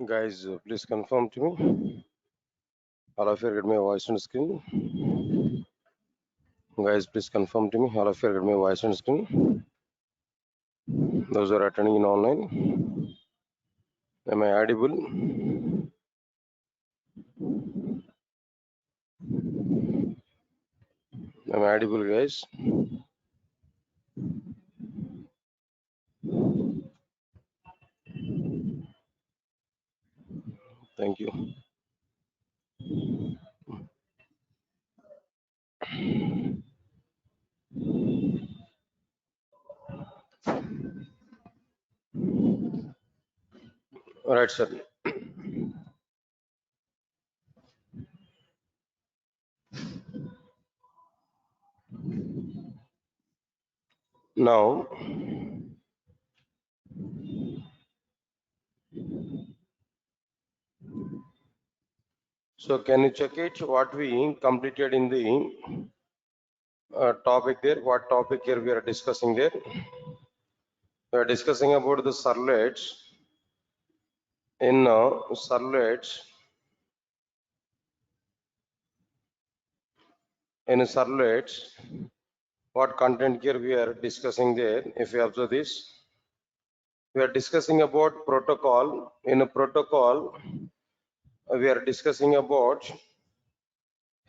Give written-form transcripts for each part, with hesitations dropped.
Guys, please confirm to me. All of you get my voice on screen. Guys, please confirm to me. All of you get my voice on screen. Those who are attending in online. Am I audible? Am I audible, guys? Thank you. All right, sir. Now, so can you check it what we completed in the topic there? What topic here we are discussing there? We are discussing about the servlets. In servlets, what content here we are discussing there? If you observe this, we are discussing about protocol. In a protocol, we are discussing about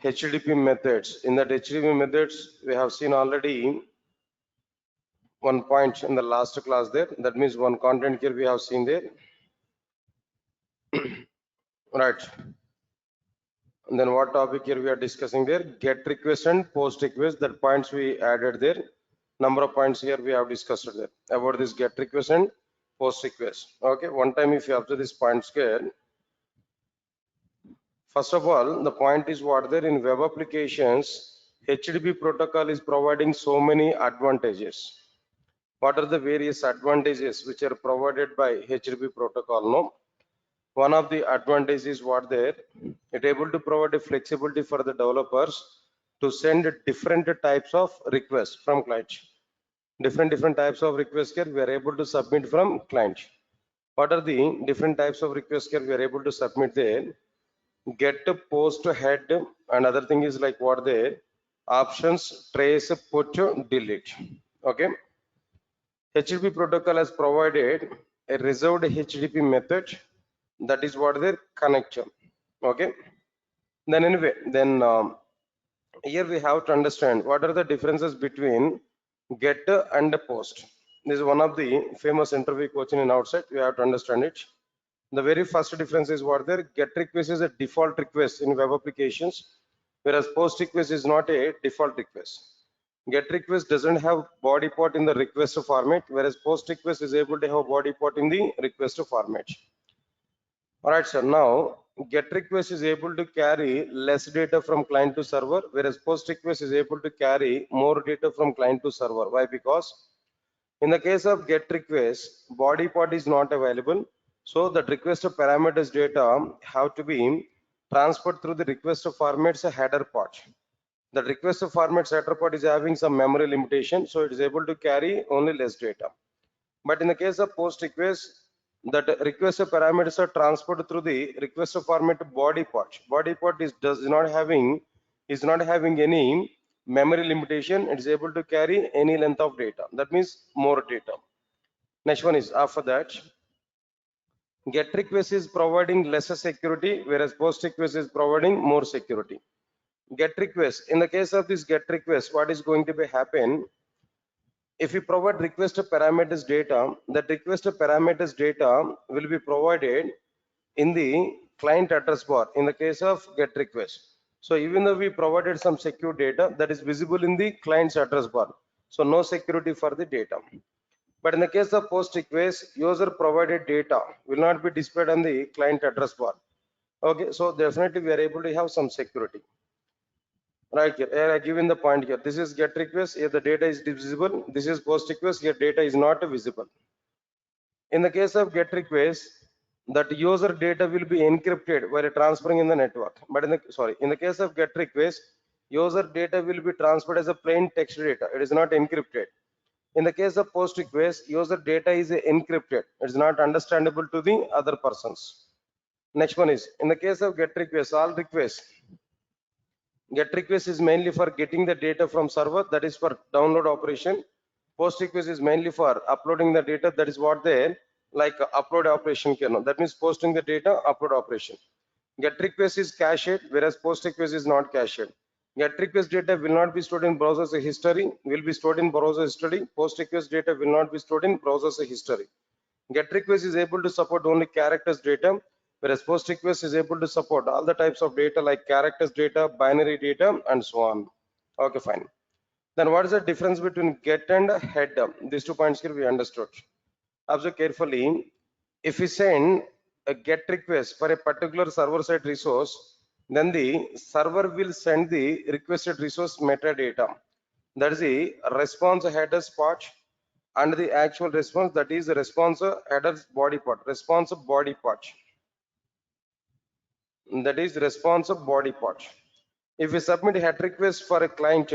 HTTP methods. In that HTTP methods, we have seen already one point in the last class there. That means one content here we have seen there. Right. And then what topic here we are discussing there? Get request and post request. That points we added there. Number of points here we have discussed there about this get request and post request. Okay. One time if you observe this point here, first of all, the point is what there in web applications, HTTP protocol is providing so many advantages. What are the various advantages which are provided by HTTP protocol? No, one of the advantages is what there, it able to provide a flexibility for the developers to send different types of requests from clients. Different types of requests here we are able to submit from client. What are the different types of requests here we are able to submit there? Get, post, head, and other thing is like what there, options, trace, put, delete. Okay. HTTP protocol has provided a reserved HTTP method, that is what their connection. Okay. Then anyway, then here we have to understand what are the differences between get and post. This is one of the famous interview question in outside. You have to understand it. The very first difference is what there, get request is a default request in web applications, whereas post request is not a default request. Get request doesn't have body part in the request format, whereas post request is able to have body part in the request format. All right, sir. Now, get request is able to carry less data from client to server, whereas post request is able to carry more data from client to server. Why? Because in the case of get request, body part is not available. So the request parameters data have to be transferred through the request formats header part. The request formats header part is having some memory limitation, so it is able to carry only less data. But in the case of post request, that request parameters are transferred through the request format body part. Body part is not having any memory limitation. It is able to carry any length of data. That means more data. Next one is after that, get request is providing lesser security, whereas post request is providing more security. Get request, in the case of this get request, what is going to be happen? If we provide request parameters data, that request parameters data will be provided in the client address bar in the case of get request. So even though we provided some secure data, that is visible in the client's address bar, so no security for the data. But in the case of post request, user provided data will not be displayed on the client address bar. Okay, so definitely we are able to have some security. Right here, I given the point here. This is get request, here the data is visible. This is post request, here data is not visible. In the case of get request, that user data will be encrypted while transferring in the network. But in the case of GET request, user data will be transferred as a plain text data. It is not encrypted. In the case of POST request, user data is encrypted. It is not understandable to the other persons. Next one is, in the case of GET request, all requests, GET request is mainly for getting the data from server, that is for download operation. POST request is mainly for uploading the data, that is what they like upload operation can. That means posting the data, upload operation. GET request is cached, whereas POST request is not cached. GET request data will not be stored in browser history, will be stored in browser history. POST request data will not be stored in browser history. GET request is able to support only characters data, whereas POST request is able to support all the types of data like characters data, binary data, and so on. Okay, fine. Then what is the difference between GET and HEAD? These 2 points here we understood. Observe carefully. If we send a GET request for a particular server-side resource, then the server will send the requested resource metadata. That is the response headers part and the actual response, that is the response headers body part, response body part. That is response body part. If we submit a head request for a client,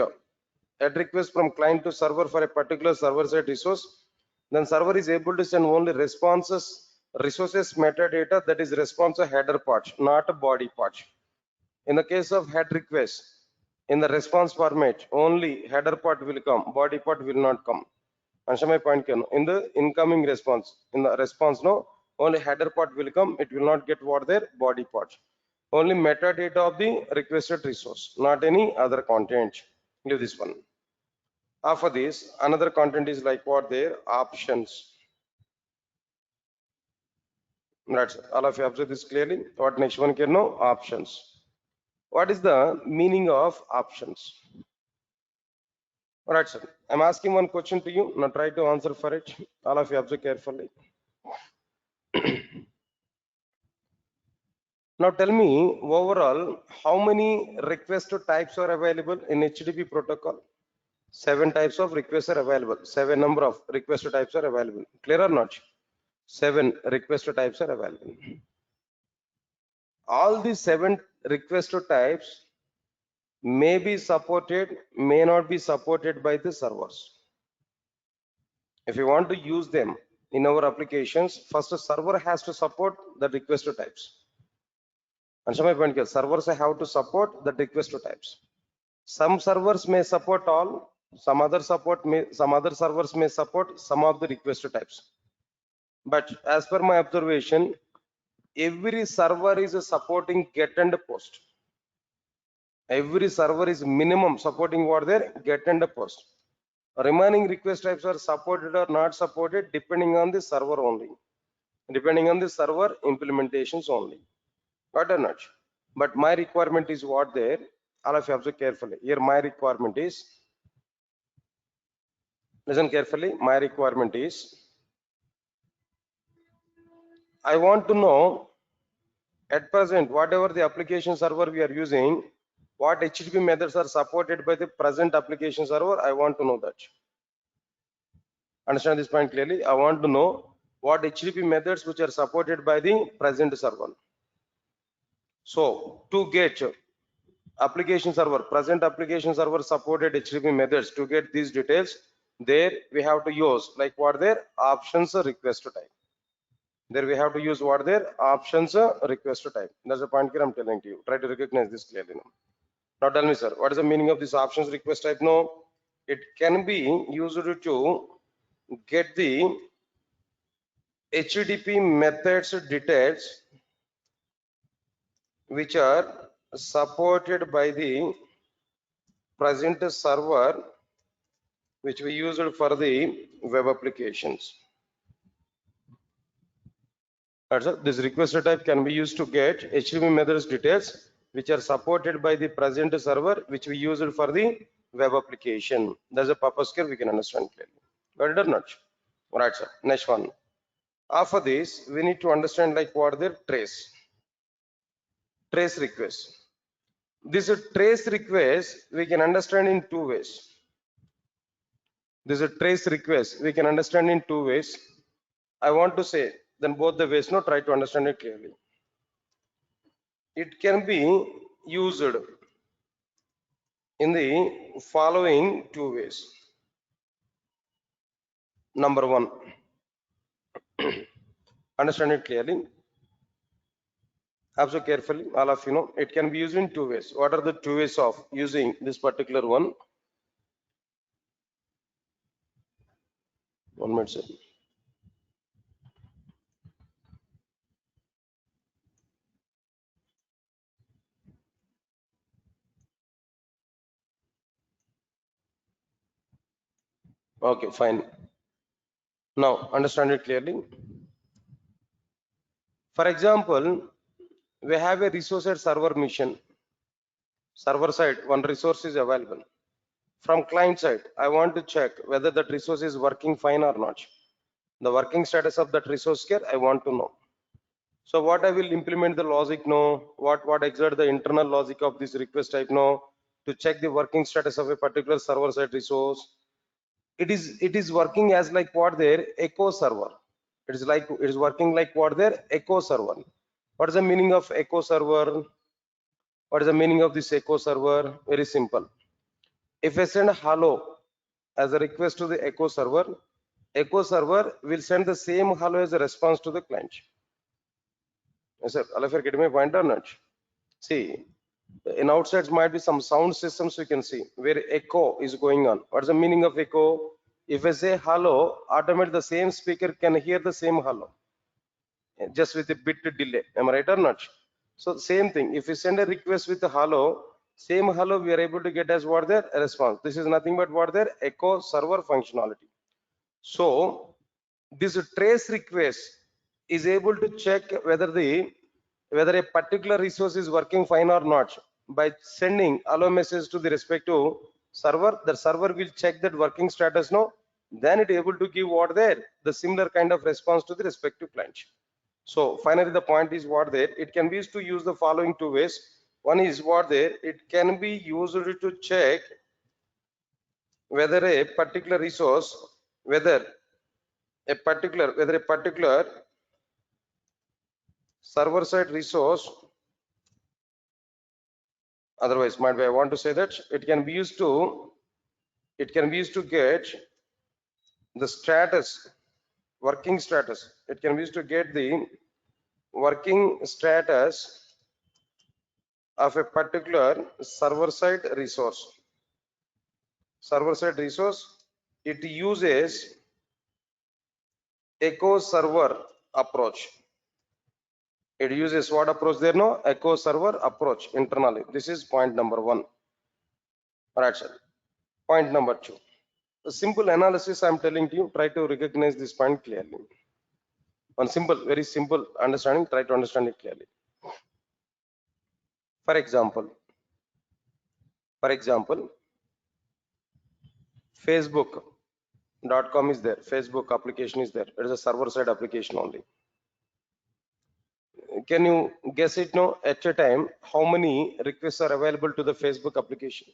head request from client to server for a particular server-side resource, then server is able to send only resources metadata, that is response header part, not a body part. In the case of head request, in the response format, only header part will come, body part will not come. Answer my point, in the incoming response, in the response, no, only header part will come, it will not get what their body part. Only metadata of the requested resource, not any other content. Leave this one. After this, another content is like what their options. That's all of you observe this clearly. What next one can know? Options. What is the meaning of options? All right, sir. I'm asking one question to you. Now try to answer for it. All of you observe carefully. Now tell me overall how many request types are available in HTTP protocol? 7 types of requests are available. 7 number of request types are available. Clear or not? 7 request types are available. All these 7 request types may be supported, may not be supported by the servers. If you want to use them in our applications, first the server has to support the request types. And so my point is, servers have to support the request types. Some servers may support all, some other servers may support some of the request types. But as per my observation, every server is supporting GET and POST. Every server is minimum supporting what their GET and POST. Remaining request types are supported or not supported depending on the server only, depending on the server implementations only. Got or not? But my requirement is what there. All of you observe carefully. Here my requirement is, listen carefully, my requirement is, I want to know at present whatever the application server we are using, what HTTP methods are supported by the present application server. I want to know that. Understand this point clearly? I want to know what HTTP methods which are supported by the present server. So to get application server, present application server supported HTTP methods, to get these details, there we have to use like what their options request type. There we have to use what their options request type. That's the point here I'm telling to you. Try to recognize this clearly now. Now tell me, sir, what is the meaning of this options request type? No, it can be used to get the HTTP methods details which are supported by the present server which we used for the web applications. This request type can be used to get HTTP methods details which are supported by the present server which we used for the web application. That's the purpose here, we can understand clearly. Got it or not? Right, sir. Next one. After this, we need to understand like what are the trace request. This trace request we can understand in 2 ways. This is a trace request we can understand in 2 ways. I want to say Then both the ways, no, try to understand it clearly. It can be used in the following two ways. Number one, understand it clearly. Observe carefully, all of you know, it can be used in two ways. What are the two ways of using this particular one? 1 minute, sir. Okay, fine. Now, understand it clearly. For example, we have a resource at server mission. Server side, one resource is available. From client side, I want to check whether that resource is working fine or not. The working status of that resource here, I want to know. So what I will implement the logic know, what exert the internal logic of this request type know to check the working status of a particular server side resource. It is working as like what their echo server. It is working like what their echo server. What is the meaning of echo server? What is the meaning of this echo server? Very simple. If I send hello as a request to the echo server will send the same hello as a response to the client. Yes, sir. All of you are getting my point or not? See, in outsides might be some sound systems we can see where echo is going on. What is the meaning of echo? If I say hello, automatically the same speaker can hear the same hello, just with a bit delay. Am I right or not? So same thing. If we send a request with a hello, same hello we are able to get as what their response. This is nothing but what their echo server functionality. So this trace request is able to check whether a particular resource is working fine or not by sending allow message to the respective server. The server will check that working status now, then it able to give what there the similar kind of response to the respective client. So finally the point is what there it can be used to use the following two ways. One is what there it can be used to check whether a particular resource whether a particular server side resource, otherwise might be I want to say that it can be used to get the status, working status. It can be used to get the working status of a particular server side resource. Server side resource, it uses echo server approach. It uses what approach there? No, echo server approach internally. This is point number one. Right, sir. Point number two. A simple analysis I'm telling to you, try to recognize this point clearly. One simple, very simple understanding, try to understand it clearly. For example, Facebook.com is there, Facebook application is there. It is a server side application only. Can you guess it now at a time how many requests are available to the Facebook application?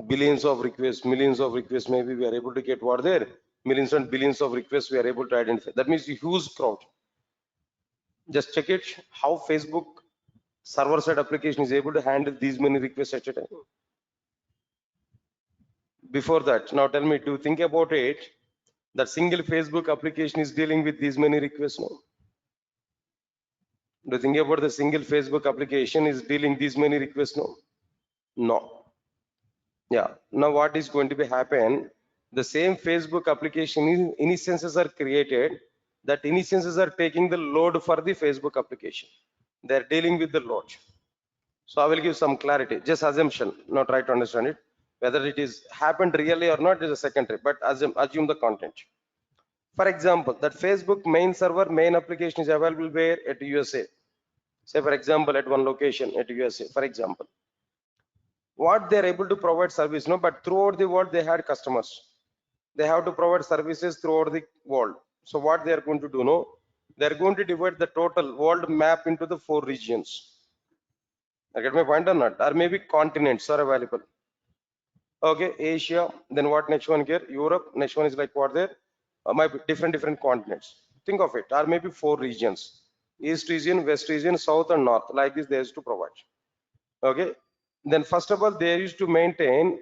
Billions of requests, millions of requests, maybe we are able to get what there, millions and billions of requests we are able to identify. That means a huge crowd. Just check it how Facebook server side application is able to handle these many requests at a time. Before that, now tell me to think about it, that single Facebook application is dealing with these many requests now. Do you think about the single Facebook application is dealing these many requests now? No. Yeah. Now what is going to be happen? The same Facebook application instances are created. That instances are taking the load for the Facebook application. They are dealing with the load. So I will give some clarity. Just assumption. Now try to understand it. Whether it is happened really or not is a secondary. But assume the content. For example, that Facebook main server, main application is available where? At USA. Say for example, at one location at USA, for example. What they're able to provide service, no, but throughout the world they had customers. They have to provide services throughout the world. So what they are going to do, no? They're going to divide the total world map into the 4 regions. I get my point or not? Or maybe continents are available. Okay, Asia, then what next one here? Europe, next one is like what there? might be different continents. Think of it, or maybe 4 regions: east region, west region, south and north. Like this, they used to provide. Okay. Then first of all, they used to maintain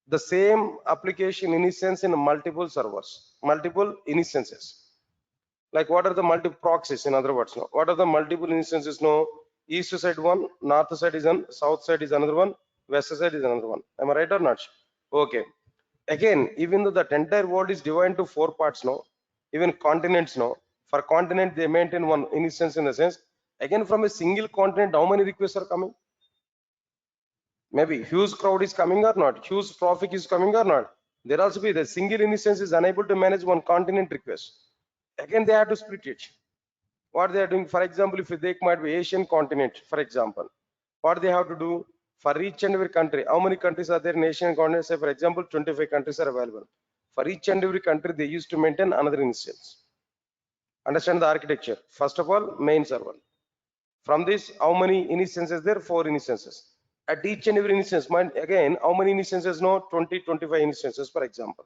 the same application instance in multiple servers, multiple instances. Like what are the multiple proxies? In other words, no. What are the multiple instances? No. East side one, north side is one, south side is another one, west side is another one. Am I right or not? Okay. Again, even though the entire world is divided into 4 parts, no, even continents, no, for continent they maintain one instance in the sense, again from a single continent, how many requests are coming? Maybe huge crowd is coming or not, huge traffic is coming or not. There also be the single instance is unable to manage one continent request. Again, they have to split it. What they are doing, for example, if they might be Asian continent, for example, what they have to do for each and every country, how many countries are there in Asian continent? Say, for example, 25 countries are available. For each and every country, they used to maintain another instance. Understand the architecture. First of all, main server. From this, how many instances there? 4 instances. At each and every instance, again, how many instances? No, 20, 25 instances, for example.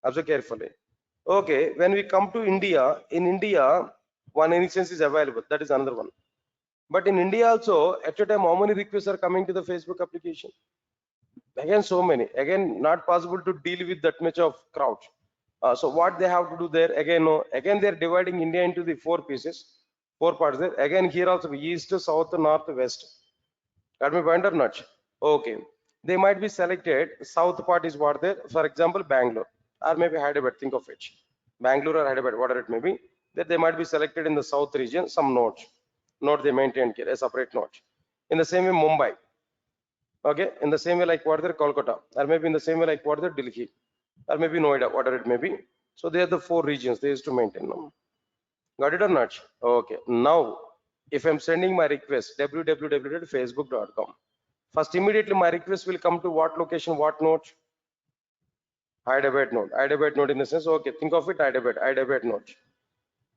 Observe carefully. Okay, when we come to India, in India, one instance is available. That is another one. But in India also, at a time, how many requests are coming to the Facebook application? Again, so many. Again, not possible to deal with that much of crowd. So what they have to do there? Again, no. Again, they are dividing India into the 4 pieces, 4 parts there. Again, here also east, south, north, west. Got me point or not? Okay. They might be selected. South part is what there. For example, Bangalore or maybe Hyderabad. Think of it. Bangalore or Hyderabad, whatever it may be. That they might be selected in the south region. Some nodes. Node they maintain here, a separate node. In the same way, Mumbai. Okay. In the same way, like what there, Kolkata, or maybe in the same way, like what there, Delhi, or maybe Noida, whatever it may be. So they are the 4 regions they used to maintain them. Got it or not? Okay. Now, if I'm sending my request www.facebook.com, first immediately my request will come to what location, what node? Hyderabad node. Hyderabad node in the sense, okay, think of it, Hyderabad node.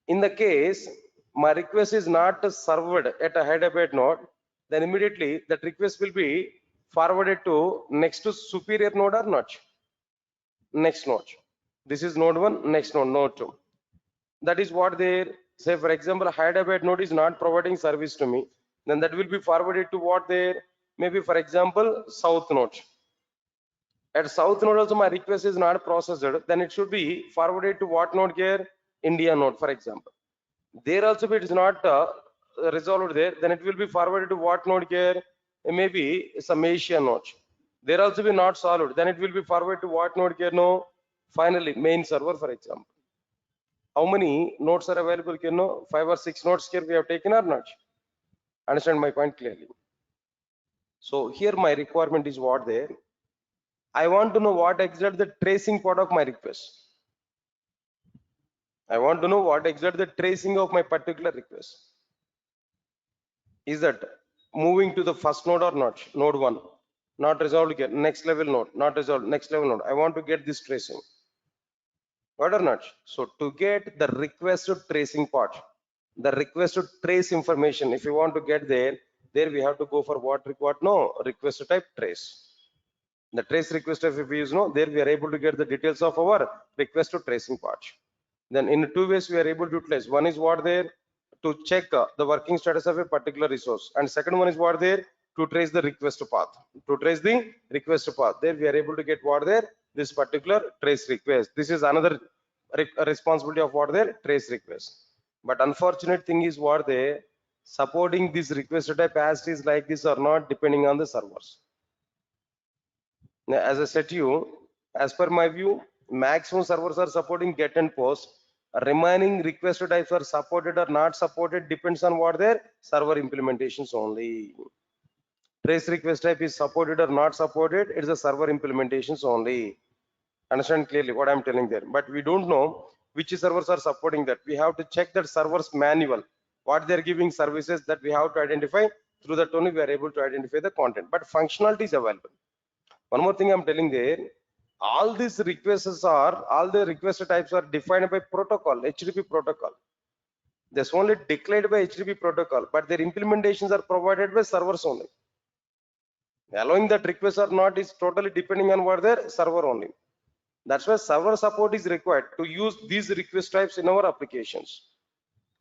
In the case my request is not served at a Hyderabad node, then immediately that request will be forwarded to next to superior node or not? Next node. This is node 1, next node 2. That is what they say. For example, Hyderabad node is not providing service to me, then that will be forwarded to what there, maybe for example, south node. At south node also my request is not processed, then it should be forwarded to what node here? India node, for example. There also if it is not resolved there, then it will be forwarded to what node here? Maybe some Asia node. There also be not solved, then it will be forwarded to what node here? No, finally main server, for example. How many nodes are available here? No, 5 or 6 nodes here we have taken or not? Understand my point clearly? So here my requirement is what there. I want to know what exactly the tracing part of my request. I want to know what exactly the tracing of my particular request. Is that moving to the first node or not? Node 1, not resolved here. Next level node, not resolved. Next level node. I want to get this tracing. What or not? So to get the request tracing part, the request to trace information, if you want to get there we have to go for what required? No, request type trace. The trace request type, if we use no, there we are able to get the details of our request to tracing part. Then in 2 ways we are able to utilize. One is what there to check the working status of a particular resource, and second one is what there to trace the request path. To trace the request path, there we are able to get what there this particular trace request. This is another responsibility of what there trace request. But unfortunate thing is what they supporting this request type as it is like this or not, depending on the servers. Now, as I said to you, as per my view, maximum servers are supporting get and post. Remaining request types are supported or not supported depends on what their server implementations only. Trace request type is supported or not supported, it's the server implementations only. Understand clearly what I'm telling there. But we don't know which servers are supporting that. We have to check that server's manual, what they're giving services, that we have to identify. Through that only we are able to identify the content, but functionality is available. One more thing I'm telling there, all these requests are, all the request types are defined by protocol, HTTP protocol. That's only declared by HTTP protocol, but their implementations are provided by servers only. Allowing that requests or not is totally depending on what their server only. That's why server support is required to use these request types in our applications.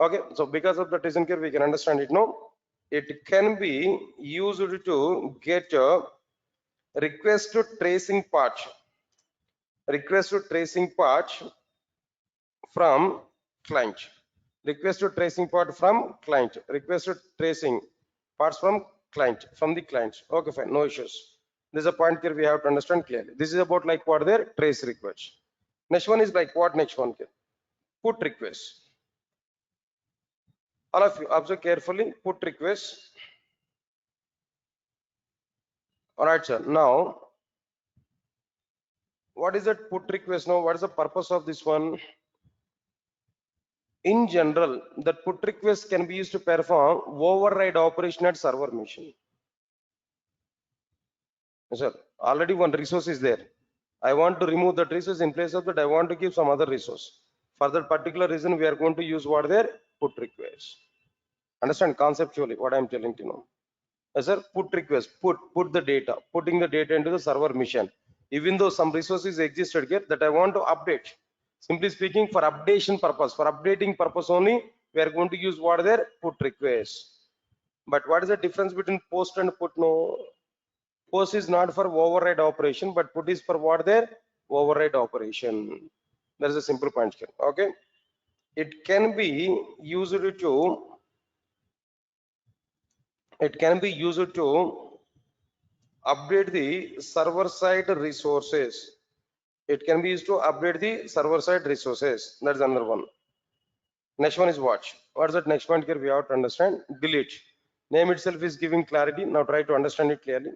Okay, so because of that reason here we can understand it now. It can be used to get a request to tracing part, request to tracing part from client, request to tracing part from client, request to tracing parts from client, from the client. Okay, fine, no issues. This is a point here we have to understand clearly. This is about like what their trace request. Next one is like what next one here? Put request. All of you observe carefully, put request. All right, sir. Now, what is that put request now? What is the purpose of this one? In general, that put request can be used to perform override operation at server machine. Sir, already one resource is there. I want to remove that resource. In place of that, I want to give some other resource. For that particular reason, we are going to use what there? Put request. Understand conceptually what I am telling you now. Sir, put request, put the data, putting the data into the server machine. Even though some resources existed here that I want to update. Simply speaking, for updation purpose, for updating purpose only, we are going to use what there? Put request. But what is the difference between post and put? No, post is not for override operation, but put is for what there? Override operation. That is a simple point here. Okay. It can be used to update the server side resources. It can be used to update the server side resources. That's another one. Next one is watch. What is that next point here? We have to understand. Delete. Name itself is giving clarity. Now try to understand it clearly.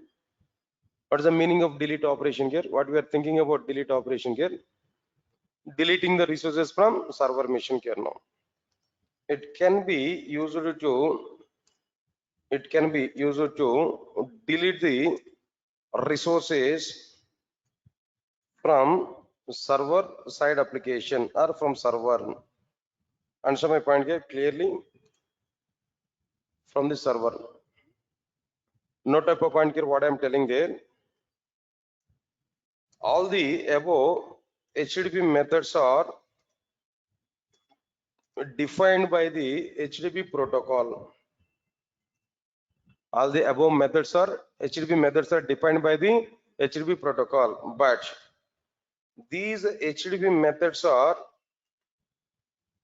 What is the meaning of delete operation here? What we are thinking about delete operation here? Deleting the resources from server machine here now. It can be used to delete the resources from server side application or from server. Answer my point here clearly. From the server. No type of point here what I am telling there. All the above HTTP methods are defined by the HTTP protocol. All the above methods are HTTP methods are defined by the HTTP protocol, but these HTTP methods are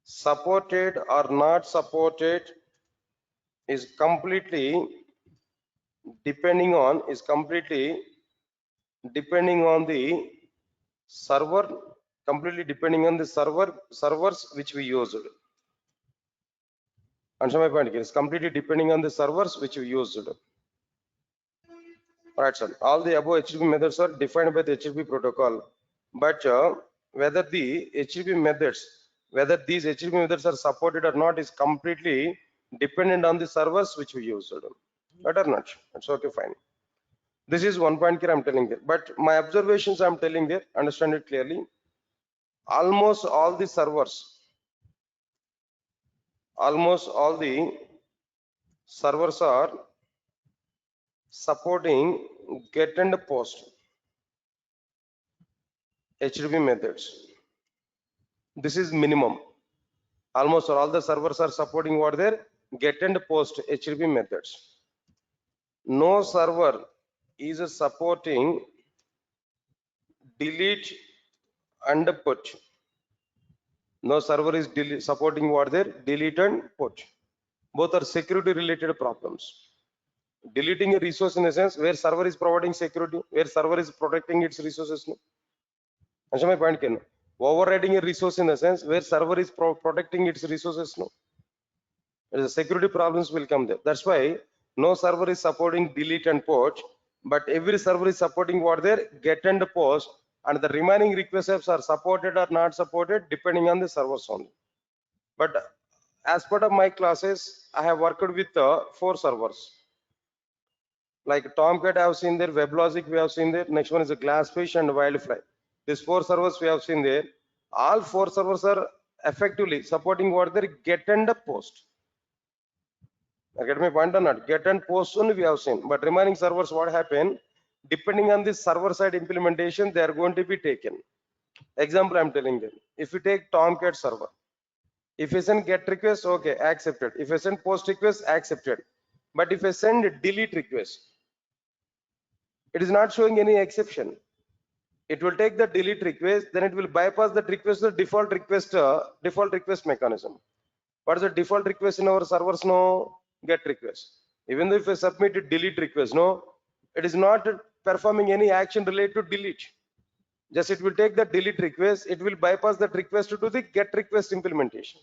supported or not supported is completely depending on the server, completely depending on the servers which we used. Answer my point here. It's completely depending on the servers which we used. Right, sir. All the above HTTP methods are defined by the HTTP protocol, but whether these HTTP methods are supported or not is completely dependent on the servers which we used. Right or not? That's okay, fine. This is one point here I'm telling there, but my observations I'm telling there, understand it clearly. Almost all the servers are supporting get and post HTTP methods. This is minimum. Almost all the servers are supporting what their get and post HTTP methods. No server is supporting delete and put. No server is supporting what their delete and put. Both are security related problems. Deleting a resource in a sense where server is providing security, where server is protecting its resources. Answer my point, Ken. Overriding a resource in the sense where server is protecting its resources. No, the security problems will come there. That's why no server is supporting delete and post, but every server is supporting what their get and post, and the remaining requests are supported or not supported depending on the servers only. But as part of my classes, I have worked with 4 servers. Like Tomcat, I have seen there. WebLogic, we have seen there. Next one is a Glassfish and Wildfly. These 4 servers we have seen there. All 4 servers are effectively supporting what their get and post. Get my point or not? Get and post only we have seen, but remaining servers, what happen? Depending on the server side implementation, they are going to be taken. Example I'm telling them. If you take Tomcat server, if I send get request, okay, accepted. If I send post request, accepted. But if I send delete request, it is not showing any exception. It will take the delete request, then it will bypass that request, the default request mechanism. What is the default request in our servers? No, get request. Even though if I submit a delete request, no, it is not performing any action related to delete. Just it will take the delete request, it will bypass that request to the get request implementation.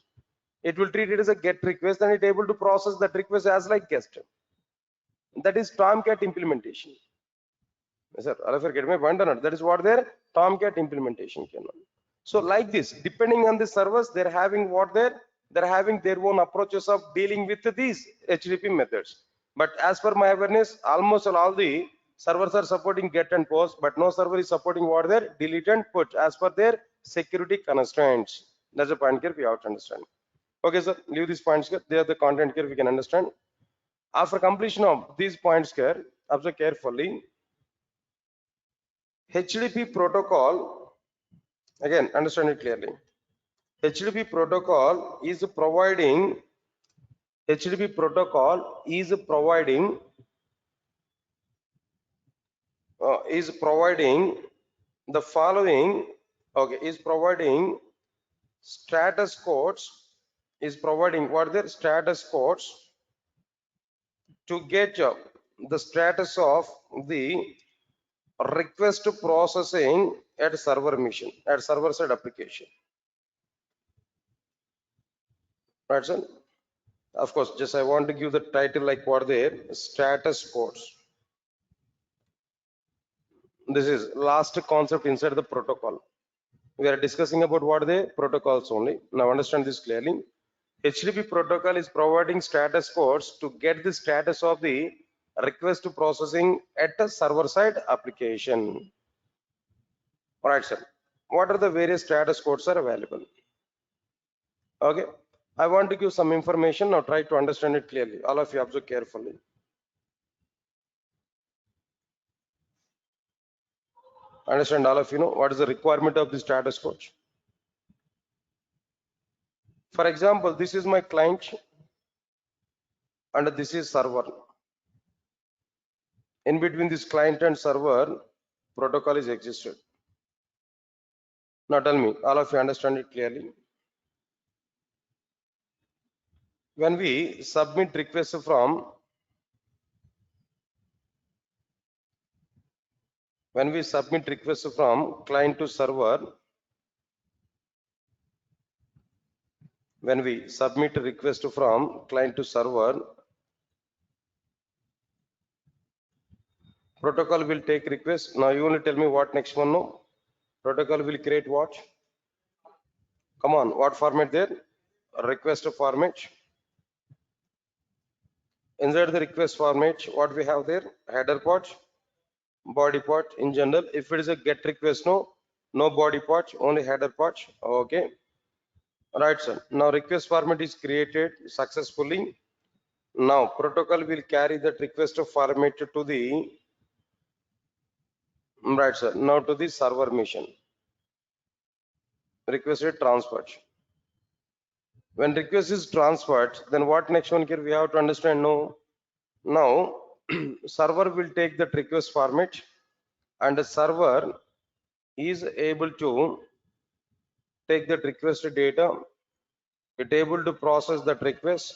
It will treat it as a get request and it able to process that request as like guest. That is Tomcat implementation. Sir, all of you get my point or not? That is what their Tomcat implementation can. So like this, depending on the servers, they're having what they're having their own approaches of dealing with these HTTP methods. But as per my awareness, almost all the servers are supporting get and post, but no server is supporting what their delete and put as per their security constraints. That's the point here we have to understand. Okay, sir, leave these points here. They are the content here we can understand. After completion of these points here, observe carefully. HTTP protocol, again, understand it clearly. HTTP protocol is providing the following. Okay, is providing status codes. Is providing what their status codes to get the status of the request processing at server mission, at server side application. Right, sir? Of course, just I want to give the title like what their status codes. This is last concept inside the protocol. We are discussing about what the protocols only. Now understand this clearly. HTTP protocol is providing status codes to get the status of the request processing at a server side application. All right, sir. What are the various status codes are available? Okay. I want to give some information. Now try to understand it clearly. All of you observe carefully. Understand, all of you know what is the requirement of the status code. For example, this is my client and this is server. In between this client and server, protocol is existed. Now tell me, all of you understand it clearly. When we submit requests from client to server, protocol will take request. Now you only tell me what next one. No, protocol will create what? Come on, what format there? Request format. Inside the request format, what we have there? Header part, body part. In general, if it is a get request, no body part, only header part. Okay, right, sir. Now request format is created successfully. Now protocol will carry that request format to the, right, sir, now to the server mission. Request is transferred. When request is transferred, then what next one here we have to understand? No, now server will take that request format and the server is able to take that request data. It able to process that request.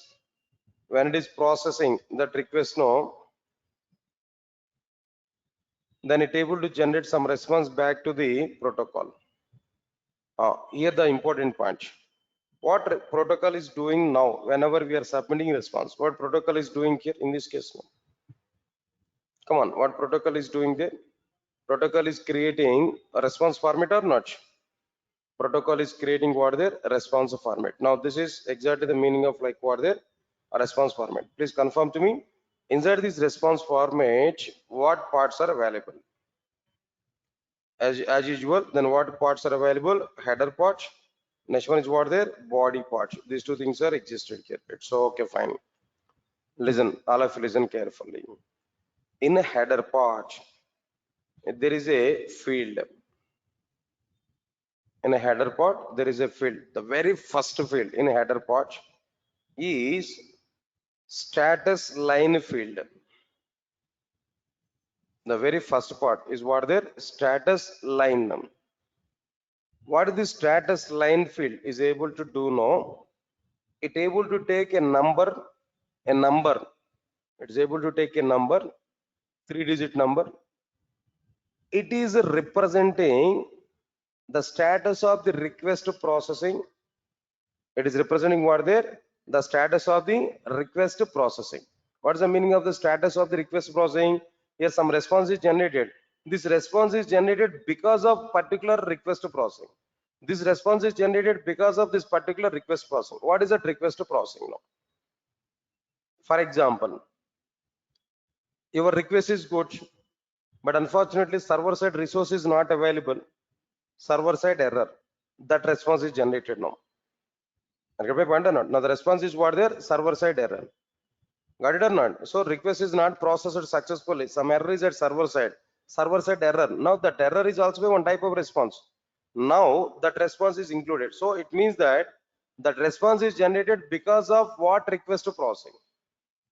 When it is processing that request, then it able to generate some response back to the protocol. Here the important point. What protocol is doing now whenever we are submitting response? What protocol is doing here in this case? Come on, what protocol is doing there? Protocol is creating a response format or not? Protocol is creating what their response format. Now this is exactly the meaning of like what their response format. Please confirm to me. Inside this response format, what parts are available? As usual, then what parts are available? Header part. Next one is what their body part. These two things are existed here. It's okay, fine. Listen, all of you listen carefully. In a header part, there is a field. In a header pod, there is a field. The very first field in a header pod is status line field. The very first part is what their status line. What the status line field is able to do now, it able to take a number. It is able to take a number, 3-digit number. It is representing the status of the request processing. It is representing what there, the status of the request processing. What is the meaning of the status of the request processing? Here some response is generated. This response is generated because of particular request processing. This response is generated because of this particular request processing. What is that request processing now? For example, your request is good, but unfortunately server side resource is not available. Server side error. That response is generated now. Now the response is what there? Server side error. Got it or not? So request is not processed successfully. Some error is at server side. Server side error. Now that error is also one type of response. Now that response is included. So it means that that response is generated because of what request processing.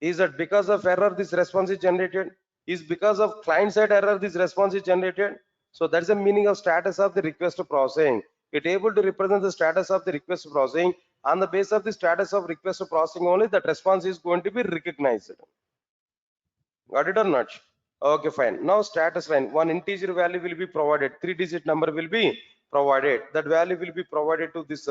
Is that because of error this response is generated? Is because of client side error this response is generated? So that's the meaning of status of the request processing. It able to represent the status of the request processing. On the basis of the status of request processing only, that response is going to be recognized. Got it or not? Okay, fine. Now status line, one integer value will be provided, 3-digit number will be provided. That value will be provided to this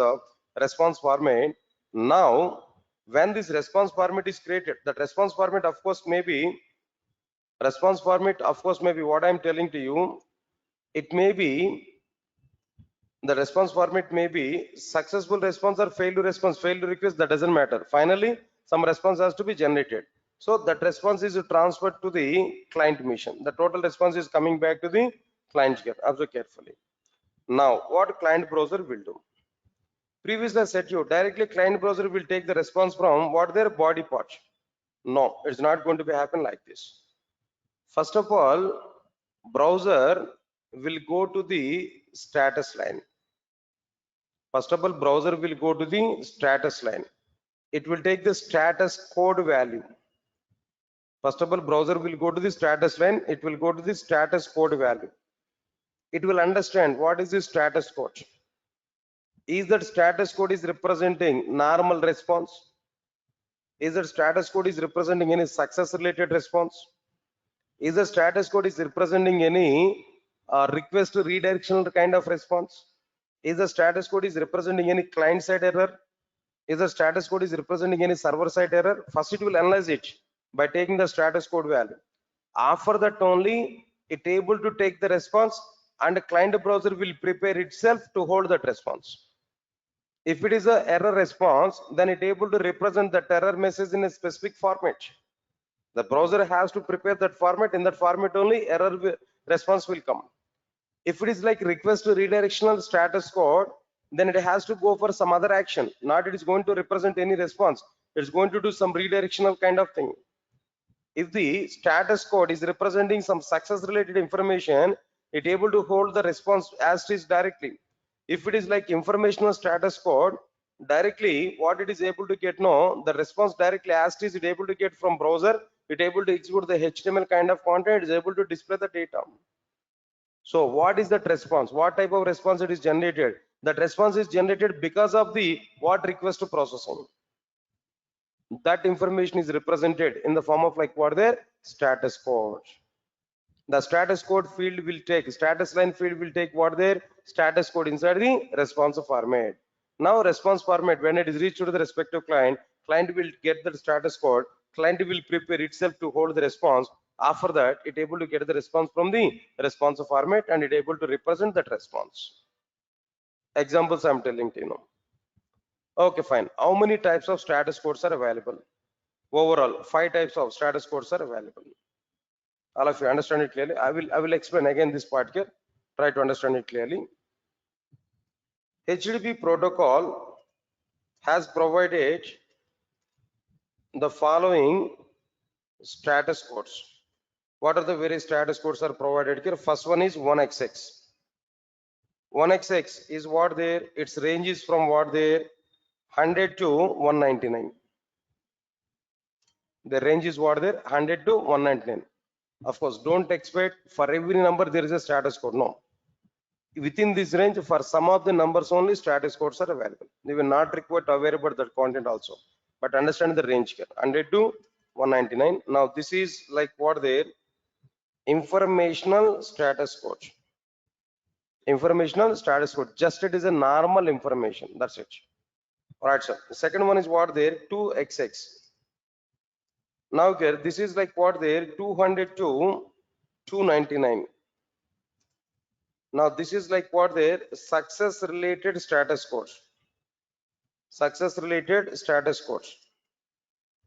response format. Now when this response format is created, that response format of course may be what I'm telling to you, it may be the response format may be successful response or failed response, failed request, that doesn't matter. Finally some response has to be generated. So that response is transferred to the client mission. The total response is coming back to the client here. Observe carefully. Now what client browser will do? Previously I said to you, directly client browser will take the response from what their body part. No, it's not going to be happen like this. First of all, browser will go to the status line. First of all, browser will go to the status line. It will take the status code value. First of all, browser will go to the status line. It will go to the status code value. It will understand what is the status code. Is that status code is representing normal response? Is that status code is representing any success related response? Is the status code is representing any request redirectional kind of response? Is the status code is representing any client side error? Is the status code is representing any server side error? First it will analyze it by taking the status code value. After that only it able to take the response, and the client browser will prepare itself to hold that response. If it is a error response, then it able to represent that error message in a specific format. The browser has to prepare that format. In that format only error response will come. If it is like request to redirectional status code, then it has to go for some other action. Not it is going to represent any response. It's going to do some redirectional kind of thing. If the status code is representing some success related information, it able to hold the response as it is directly. If it is like informational status code, directly what it is able to get, no, the response directly as it is it able to get from browser, it able to execute the HTML kind of content, is able to display the data. So what is that response? What type of response it is generated? That response is generated because of the what request processing. That information is represented in the form of like what their status code. The status code field will take, status line field will take what their status code inside the response format. Now response format, when it is reached to the respective client, client will get the status code, client will prepare itself to hold the response. After that it able to get the response from the response format, and it able to represent that response. Examples I'm telling to you now. Okay, fine. How many types of status codes are available? Overall 5 types of status codes are available. All of you understand it clearly? I will explain again this part here. Try to understand it clearly. HTTP protocol has provided the following status codes. What are the various status codes are provided here? First one is 1xx. 1xx is what there? Its range is from what there? 100 to 199. The range is what there? 100 to 199. Of course, don't expect for every number there is a status code. No. Within this range, for some of the numbers only status codes are available. They will not require to aware about that content also. But understand the range here. 100 to 199. Now this is like what there? Informational status code. Informational status code. Just it is a normal information. That's it. Alright, sir. The second one is what there? 2xx. Now here, this is like what there? 200 to 299. Now this is like what there? Success related status codes. Success related status codes.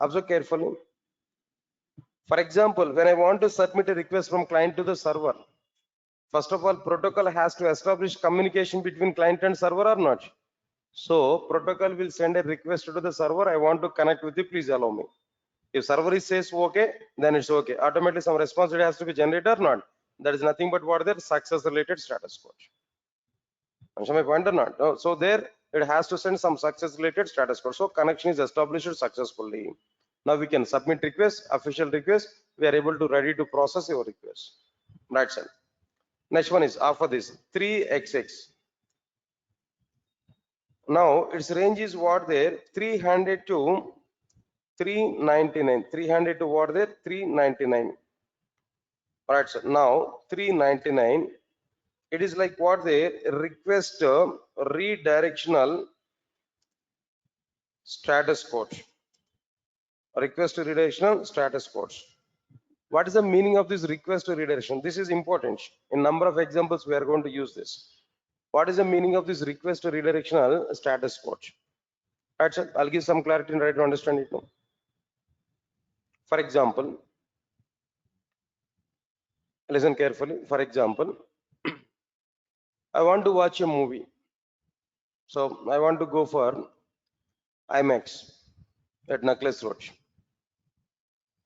Observe carefully. For example, when I want to submit a request from client to the server, first of all, protocol has to establish communication between client and server or not. So protocol will send a request to the server. I want to connect with you. Please allow me. If server says okay, then it's okay. Automatically some response has to be generated or not. That is nothing but what their success related status code. Understand my point or not? No. So there it has to send some success related status code. So connection is established successfully. Now we can submit request, official request. We are able to ready to process your request. Right side. Next one is after this 3xx. Now its range is what there? 300 to 399. 300 to what there? 399. Alright, sir. Now 399. It is like what there? Request redirectional status code. Request redirectional status codes. What is the meaning of this request redirection? This is important. In number of examples, we are going to use this. What is the meaning of this request redirectional status code? Right, sir. I'll give some clarity and try to understand it now. For example, listen carefully. For example, I want to watch a movie. So I want to go for IMAX at Necklace Road.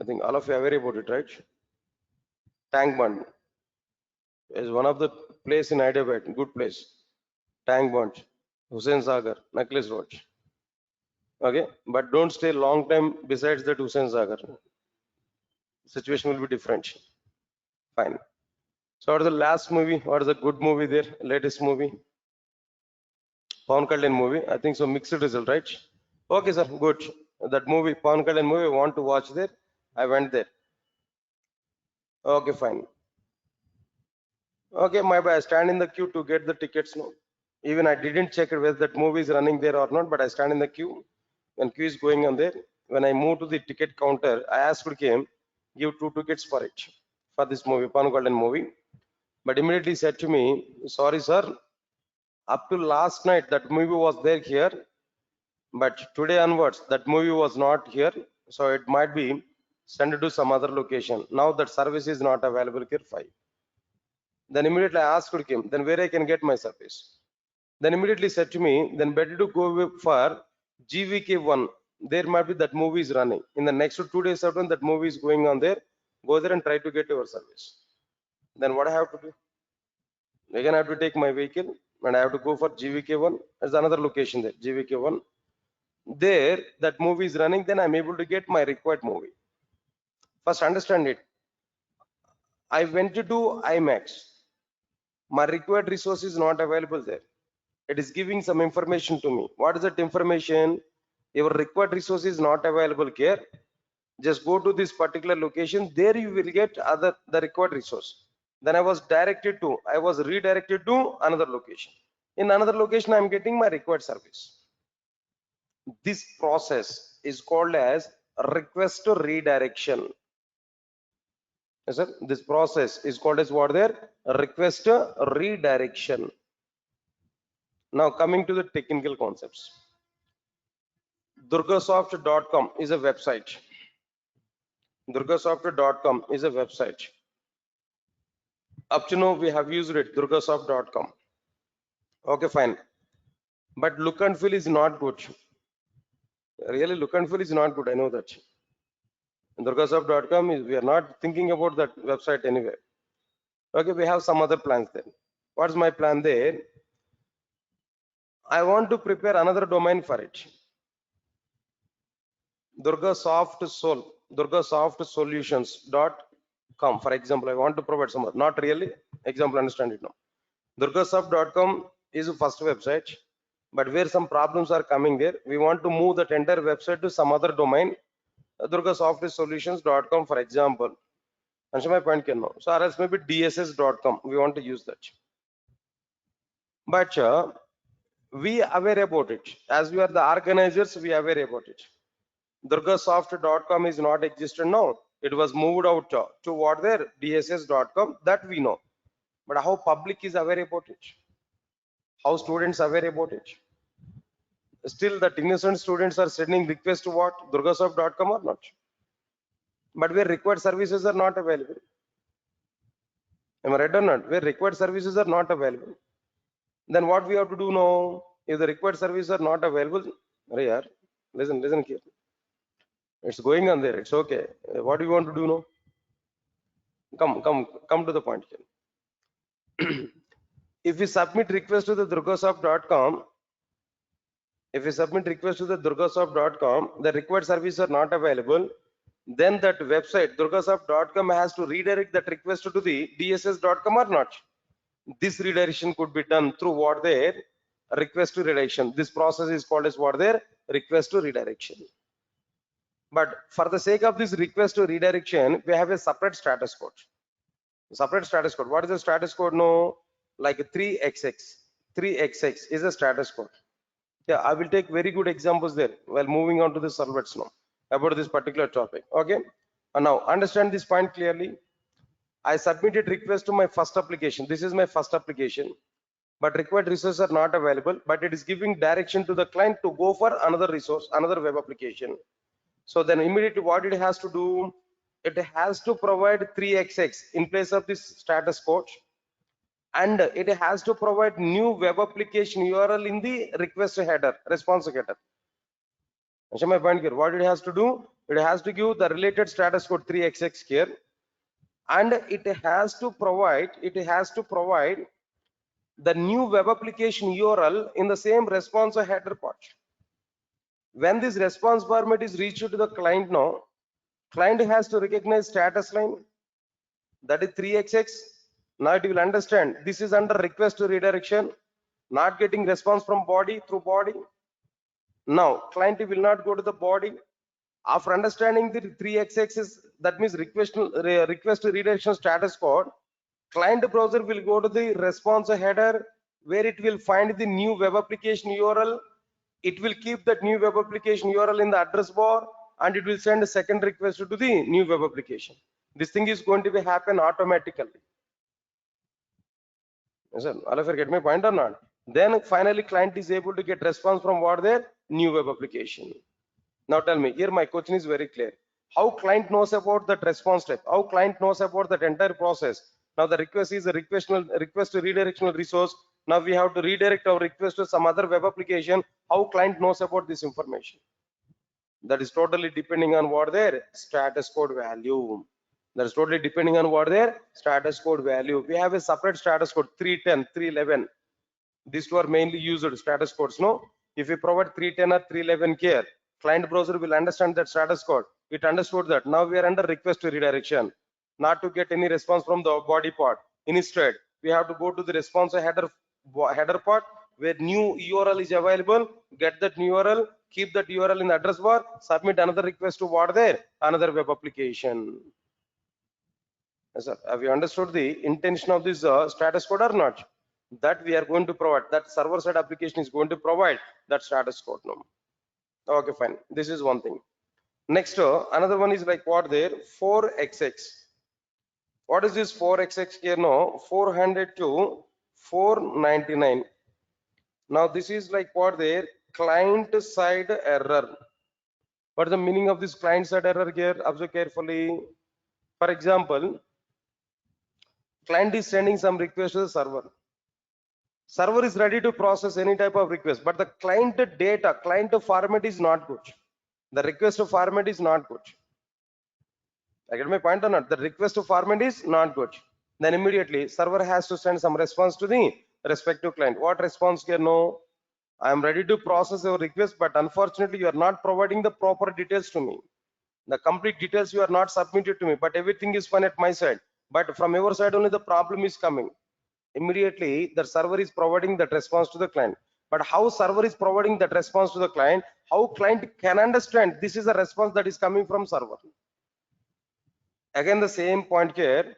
I think all of you are aware about it, right? Tank Bund is one of the place in Hyderabad, good place. Tank Bund, Hussain Sagar, Necklace Road. Okay, but don't stay long time besides that Hussain Sagar. Situation will be different. Fine. So what is the last movie? What is the good movie there? Latest movie? Pawan Kalyan movie. I think so. Mixed result, right? Okay, sir. Good. That movie, Pawan Kalyan movie, I want to watch there. I went there. Okay, fine. Okay, my bad. I stand in the queue to get the tickets. No, even I didn't check whether that movie is running there or not. But I stand in the queue. When queue is going on there, when I move to the ticket counter, I asked him, give 2 tickets for it for this movie, Pawan Kalyan movie. But immediately said to me, sorry, sir. Up to last night, that movie was there here. But today onwards, that movie was not here. So it might be sent to some other location. Now that service is not available here. Fine. Then immediately I asked him, then where I can get my service? Then immediately said to me, then better to go for GVK1. There might be that movie is running. In the next 2 days after that movie is going on there, go there and try to get your service. Then what I have to do? Again, I have to take my vehicle and I have to go for GVK1. There's another location there, GVK1. There, that movie is running, then I'm able to get my required movie. First, understand it. I went to do IMAX. My required resource is not available there. It is giving some information to me. What is that information? Your required resource is not available here. Just go to this particular location. There you will get the required resource. Then I was redirected to another location. In another location, I'm getting my required service. This process is called as request to redirection. Yes, sir. This process is called as what there? Request to redirection. Now coming to the technical concepts. Durgasoft.com is a website. Durgasoft.com is a website. Up to now we have used it, Durgasoft.com. Okay, fine. But look and feel is not good. Really, look and feel is not good. I know that. Durgasoft.com is, we are not thinking about that website anyway. Okay, we have some other plans there. What's my plan there? I want to prepare another domain for it. Durgasoft Solutions.com. For example, I want to provide some, not really, example, understand it now. Durgasoft.com is the first website, but where some problems are coming there, we want to move that entire website to some other domain, Durgasoft Solutions.com, for example. Understand my point, Kenno? So, or else maybe DSS.com, we want to use that. But we are aware about it. As we are the organizers, we are aware about it. Durgasoft.com is not existent now. It was moved out to what there, DSS.com, that we know. But how public is aware about it? How students are aware about it? Still, that innocent students are sending requests to what? Durgasoft.com or not? But where required services are not available. Am I right or not? Where required services are not available. Then what we have to do now? If the required services are not available, listen carefully. It's going on there. It's okay. What do you want to do now? Come to the point here. If we submit request to the Durgasoft.com, the required services are not available, then that website Durgasoft.com has to redirect that request to the DSS.com or not. This redirection could be done through what there, request to redirection. This process is called as what there, request to redirection. But for the sake of this request to redirection, we have a separate status code. What is the status code? No, like 3xx. 3xx is a status code. Yeah, I will take very good examples there while moving on to the servlets now about this particular topic. Okay, and now understand this point clearly. I submitted request to my first application. This is my first application, but required resources are not available, but it is giving direction to the client to go for another resource, another web application. So then immediately what it has to do, it has to provide 3xx in place of this status code, and it has to provide new web application URL in the request header, response header. My point here, what it has to do, it has to give the related status code 3xx here, and it has to provide the new web application URL in the same response header part. When this response format is reached to the client now, client has to recognize status line, that is 3xx. Now it will understand this is under request to redirection, not getting response from body through body. Now client will not go to the body. After understanding the 3xx is, that means request to redirection status code, client browser will go to the response header where it will find the new web application URL. It will keep that new web application URL in the address bar, and it will send a second request to the new web application. This thing is going to be happen automatically. All of you get my point or not? Then finally client is able to get response from what their new web application. Now tell me, here my question is very clear. How client knows about that response type? How client knows about that entire process? Now the request is a request to redirectional resource. Now we have to redirect our request to some other web application. How client knows about this information? That is totally depending on what their status code value. That is totally depending on what their status code value. We have a separate status code 310, 311. These two are mainly used status codes. No, if we provide 310 or 311 here, client browser will understand that status code. It understood that. Now we are under request to redirection, not to get any response from the body part. Instead, we have to go to the response header part where new URL is available. Get that new URL, keep that URL in the address bar, submit another request to what there, another web application. Yes, sir. Have you understood the intention of this status code or not? That we are going to provide, that server side application is going to provide that status code. No. Okay, fine. This is one thing. Next, another one is like what there, 4xx. What is this 4xx here now? 400 to 499. Now this is like what there, client side error. What is the meaning of this client side error here? Observe carefully. For example, client is sending some request to the server. Server is ready to process any type of request, but the client data, client format is not good. The request format is not good. I get my point or not? The request format is not good. Then immediately server has to send some response to the respective client. What response here? No. I am ready to process your request, but unfortunately you are not providing the proper details to me. The complete details you are not submitted to me, but everything is fine at my side. But from your side only the problem is coming. Immediately the server is providing that response to the client. But how server is providing that response to the client, how client can understand this is a response that is coming from server. Again the same point here,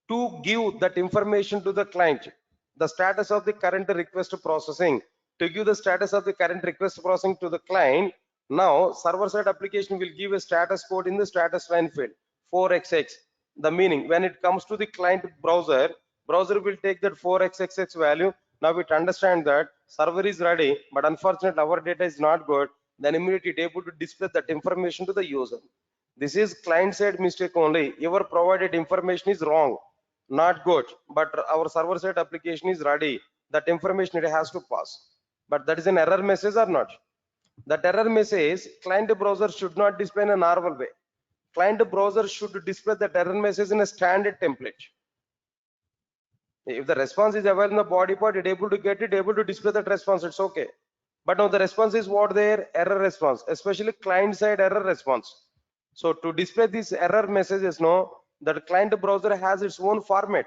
to give that information to the client, the status of the current request processing, to give the status of the current request processing to the client. Now server side application will give a status code in the status line field 4xx. The meaning, when it comes to the client browser will take that 4xxx value. Now it understand that server is ready, but unfortunately our data is not good, then immediately it able to display that information to the user. This is client side mistake only. Your provided information is wrong, not good, but our server side application is ready. That information it has to pass. But that is an error message or not? That error message, client browser should not display in a normal way. Client browser should display that error message in a standard template. If the response is available in the body part, it able to get it, able to display that response, it's okay. But now the response is what there? Error response, especially client side error response. So to display these error messages, no, that client browser has its own format.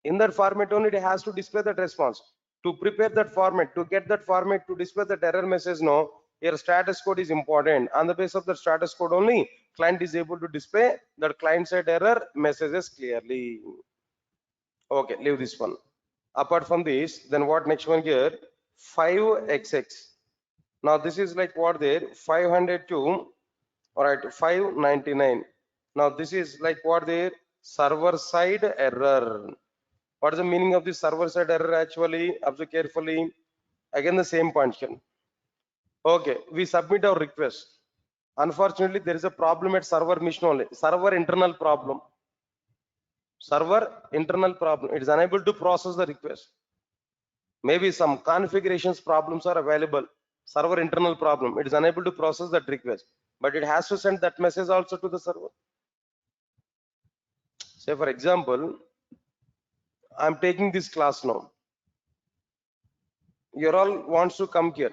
In that format only it has to display that response. To prepare that format, to get that format to display that error message, no, your status code is important. On the basis of the status code only, client is able to display that client side error messages clearly. Okay, leave this one. Apart from this, then what next one here? 5xx. Now this is like what there? 502. All right, 599. Now this is like what there? Server side error. What is the meaning of this server side error actually? Observe carefully. Again the same function. Okay, we submit our request. Unfortunately, there is a problem at server mission only. Server internal problem. Server internal problem. It is unable to process the request. Maybe some configurations problems are available. Server internal problem. It is unable to process that request. But it has to send that message also to the server. Say for example, I'm taking this class now. You all wants to come here.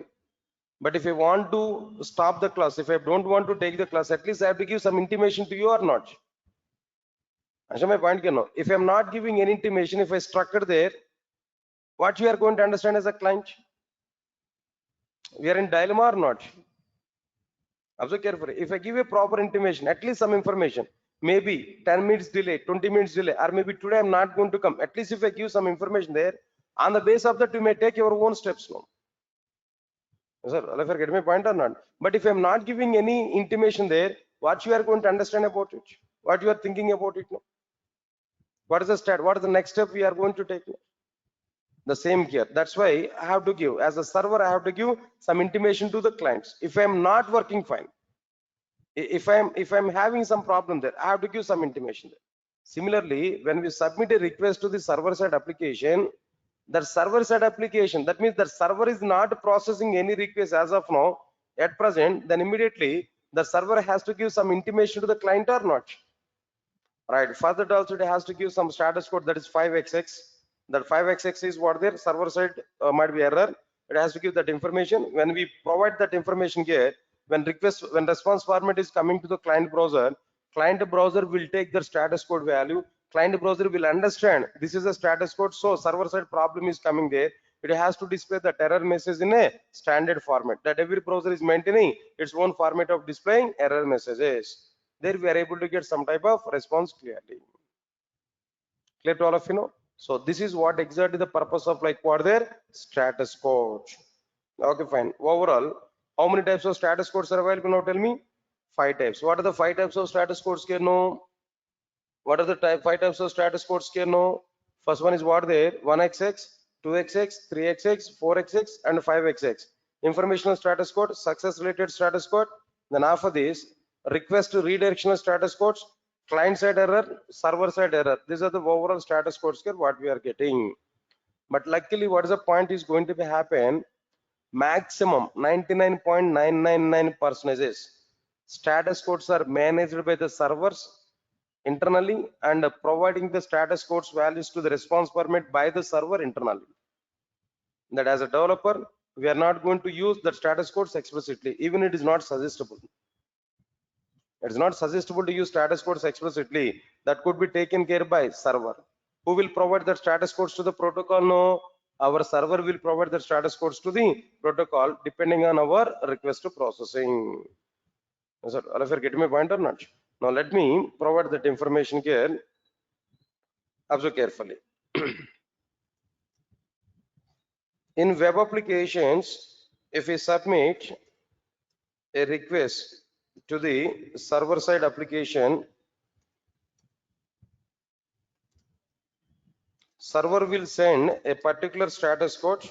But if I want to stop the class, if I don't want to take the class, at least I have to give some intimation to you or not. Understand my point? No. If I'm not giving any intimation, if I structure there, what you are going to understand as a client? We are in dilemma or not? Observe carefully. If I give a proper intimation, at least some information, maybe 10 minutes delay, 20 minutes delay, or maybe today I'm not going to come. At least if I give some information there, on the basis of that, you may take your own steps now. Sir, if I get my point or not? But if I'm not giving any intimation there, what you are going to understand about it? What you are thinking about it now? What is the step? What is the next step we are going to take now? The same here. That's why I have to give, as a server, I have to give some intimation to the clients. If I'm not working fine, if I'm having some problem there, I have to give some intimation there. Similarly, when we submit a request to the server side application, the server side application, that means the server is not processing any request as of now at present, then immediately the server has to give some intimation to the client or not. Right, further also it has to give some status code, that is 5xx. That 5xx is what their server side might be error. It has to give that information. When we provide that information here, when response format is coming to the client browser will take the status code value. Client browser will understand this is a status code, so server side problem is coming there. It has to display the error message in a standard format. That every browser is maintaining its own format of displaying error messages. There we are able to get some type of response clearly. Clear to all of you know? So this is what exactly the purpose of like what their status code. Okay, fine. Overall, how many types of status codes are available now? Tell me. 5 types. What are the 5 types of status codes here? No. What are the 5 types of status codes here? No. First one is what there? 1xx, 2xx, 3xx, 4xx, and 5xx. Informational status code, success related status code. Then after this, request to redirectional status codes, client side error, server side error. These are the overall status codes here what we are getting. But luckily, what is the point is going to be happen? Maximum 99.999% status codes are managed by the servers internally and providing the status codes values to the response format by the server internally. That as a developer, we are not going to use the status codes explicitly. Even it is not suggestible. It is not suggestible to use status codes explicitly. That could be taken care by server. Who will provide the status codes to the protocol? No, our server will provide the status codes to the protocol depending on our request to processing. Sir, all of you getting my point or not? Now let me provide that information here. Observe carefully. In web applications, if we submit a request to the server side application, server will send a particular status code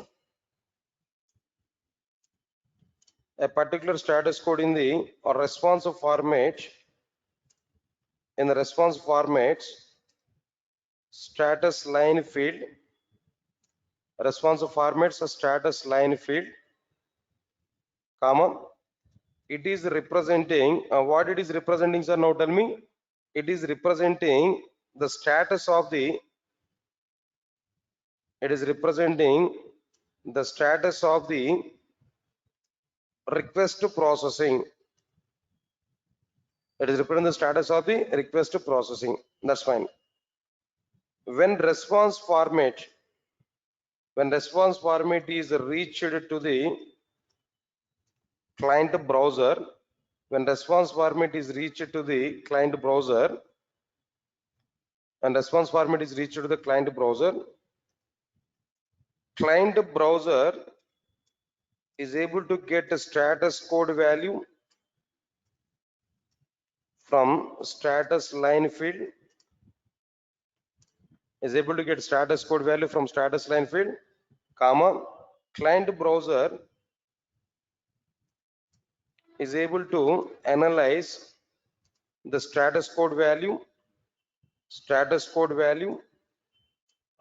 in the responsive format. In the response format, status line field, responsive formats a status line field, comma, it is representing what it is representing, sir. Now tell me. It is representing the status of the request processing. It is representing the status of the request processing. That's fine. When response format is reached to the client browser, client browser is able to get a status code value from status line field, comma, client browser is able to analyze the status code value,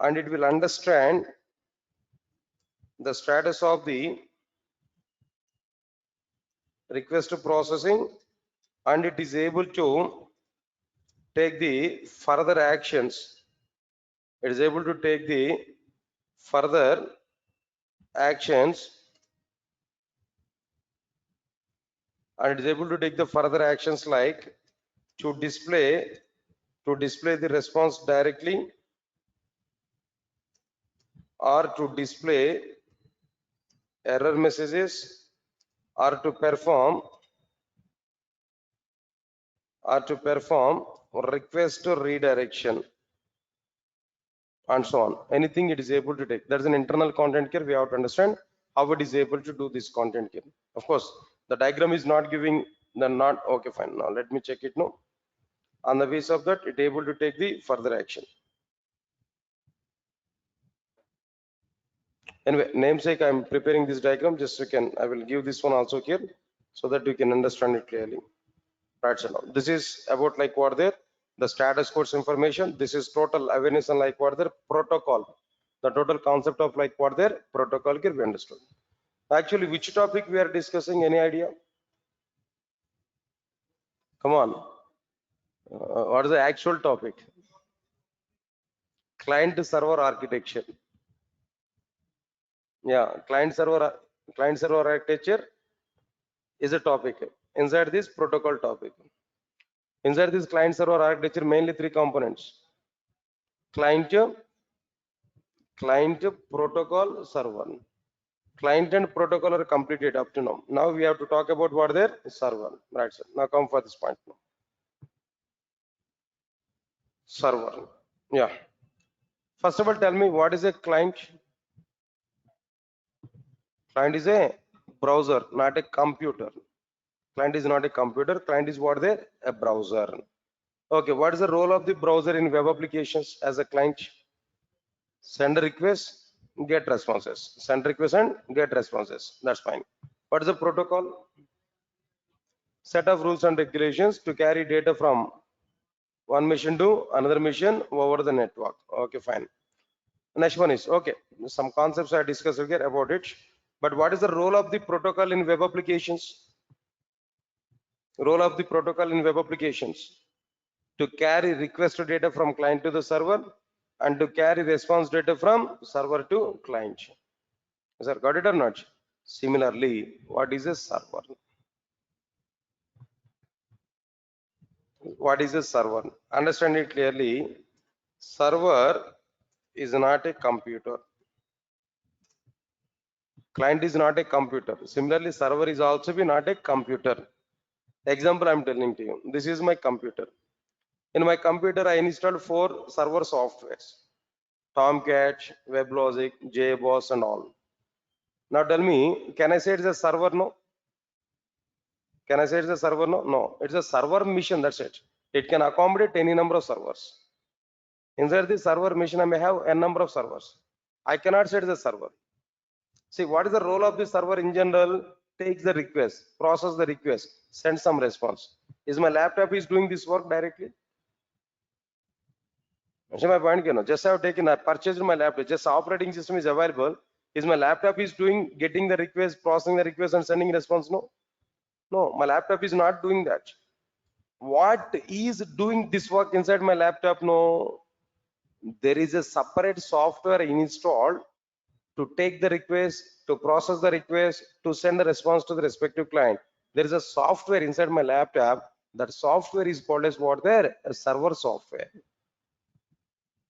and it will understand the status of the request processing, and it is able to take the further actions. It is able to take the further actions, and it is able to take the further actions like to display the response directly, or to display error messages, or to perform request redirection, and so on. Anything it is able to take. There's an internal content here. We have to understand how it is able to do this content here. Of course, the diagram is not giving the not okay. Fine. Now let me check it now. On the basis of that, it able to take the further action. Anyway, namesake, I'm preparing this diagram. Just so I will give this one also here so that you can understand it clearly. Right, so now this is about like what there, the status codes information. This is total awareness and like what there protocol. The total concept of like what there protocol here we understood. Actually, which topic we are discussing? Any idea? Come on. What is the actual topic? Client server architecture. Yeah, client server architecture is a topic. Inside this protocol topic. Inside this client server architecture, mainly three components: client, protocol, server. Client and protocol are completed up to now. Now we have to talk about what their server. Right, sir. Now come for this point now. Server. Yeah. First of all, tell me what is a client? Client is a browser, not a computer. Client is not a computer. Client is what there? A browser. Okay, what is the role of the browser in web applications as a client? Send requests, get responses. Send requests and get responses. That's fine. What is the protocol? Set of rules and regulations to carry data from one machine to another machine over the network. Okay, fine. Next one is, okay, some concepts I discussed here about it. But what is the role of the protocol in web applications? Role of the protocol in web applications: to carry request data from client to the server and to carry response data from server to client. Sir, got it or not? Similarly, what is a server? What is a server? Understand it clearly. Server is not a computer. Client is not a computer. Similarly, server is also be not a computer. Example I am telling to you. This is my computer. In my computer, I installed 4 server softwares. Tomcat, WebLogic, JBoss and all. Now tell me, can I say it's a server? No. Can I say it's a server? No. No. It's a server mission. That's it. It can accommodate any number of servers. Inside the server mission, I may have n number of servers. I cannot say it's a server. See, what is the role of the server in general? Takes the request, process the request, send some response. Is my laptop is doing this work directly? That's my point. Just I have taken, I purchased my laptop. Just operating system is available. Is my laptop is doing getting the request, processing the request, and sending response? No, no. My laptop is not doing that. What is doing this work inside my laptop? No, there is a separate software installed to take the request, to process the request, to send the response to the respective client. There is a software inside my laptop. That software is called as what there? A server software.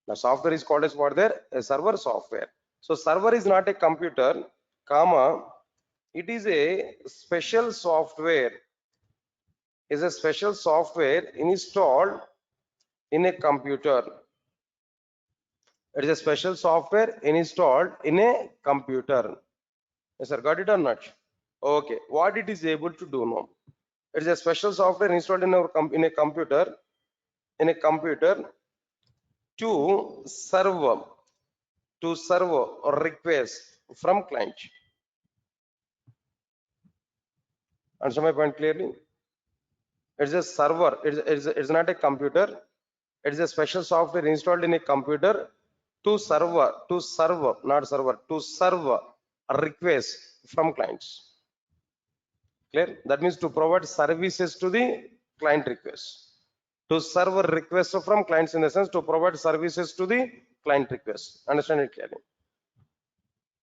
The software is called as what there? A server software. So server is not a computer, comma, it is a special software. Is a special software installed in a computer. It is a special software installed in a computer. Yes, sir, got it or not? Okay, what it is able to do now? It is a special software installed in our in a computer to serve requests from client. Understand my point clearly? It's a server. It's not a computer. It's a special software installed in a computer to serve, not server, to serve requests from clients. Clear? That means to provide services to the client requests. To serve requests from clients, in the sense to provide services to the client requests. Understand it clearly?